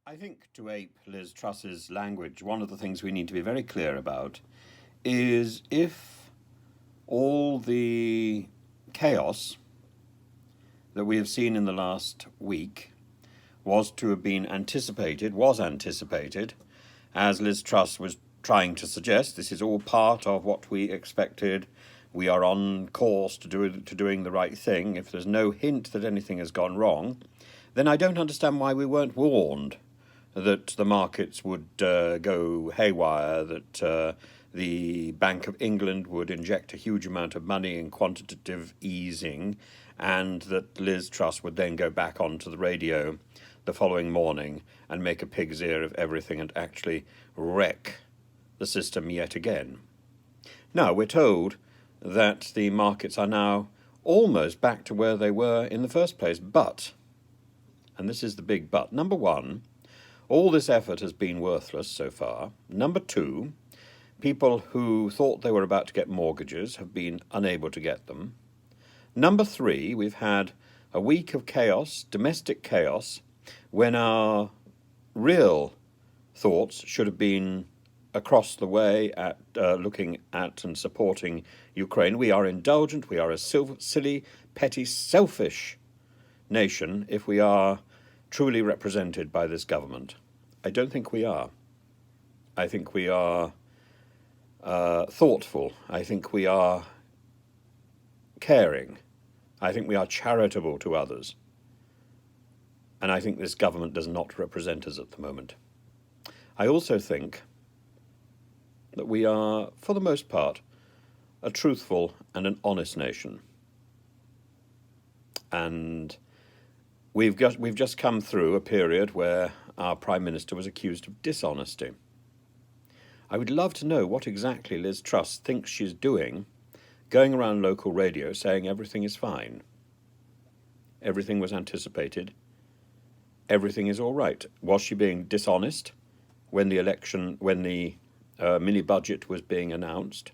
I think, to ape Liz Truss's language, one of the things we need to be very clear about is if all the chaos that we have seen in the last week was anticipated, as Liz Truss was trying to suggest. This is all part of what we expected. We are on course to doing the right thing. If there's no hint that anything has gone wrong, then I don't understand why we weren't warned that the markets would go haywire, that the Bank of England would inject a huge amount of money in quantitative easing, and that Liz Truss would then go back onto the radio the following morning and make a pig's ear of everything and actually wreck the system yet again. Now, we're told that the markets are now almost back to where they were in the first place, but, and this is the big but, number one, all this effort has been worthless so far. Number two, people who thought they were about to get mortgages have been unable to get them. Number three, we've had a week of chaos, domestic chaos, when our real thoughts should have been across the way at looking at and supporting Ukraine. We are indulgent, we are a silly, petty, selfish nation if we are truly represented by this government. I don't think we are. I think we are thoughtful. I think we are caring. I think we are charitable to others. And I think this government does not represent us at the moment. I also think that we are, for the most part, a truthful and an honest nation. And we've just come through a period where our Prime Minister was accused of dishonesty. I would love to know what exactly Liz Truss thinks she's doing, going around local radio saying everything is fine. Everything was anticipated. Everything is all right. Was she being dishonest when the mini-budget was being announced?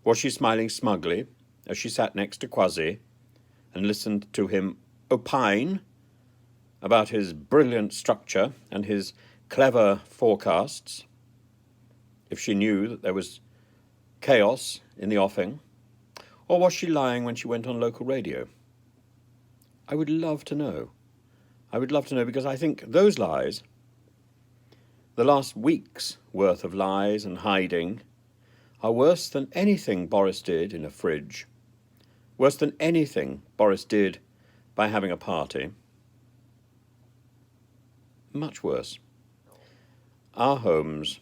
Was she smiling smugly as she sat next to Kwasi and listened to him opine about his brilliant structure and his clever forecasts, if she knew that there was chaos in the offing? Or was she lying when she went on local radio? I would love to know. I would love to know, because I think those lies, the last week's worth of lies and hiding, are worse than anything Boris did in a fridge, worse than anything Boris did by having a party. Much worse. Our homes,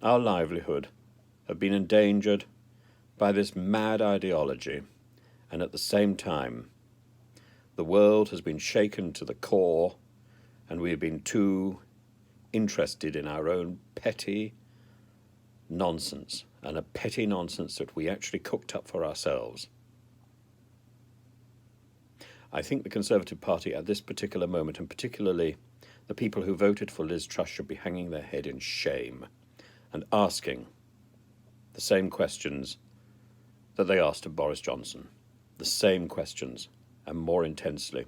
our livelihood, have been endangered by this mad ideology, and at the same time, the world has been shaken to the core, and we have been too interested in our own petty nonsense, and a petty nonsense that we actually cooked up for ourselves. I think the Conservative Party at this particular moment, and particularly the people who voted for Liz Truss, should be hanging their head in shame and asking the same questions that they asked of Boris Johnson. The same questions, and more intensely.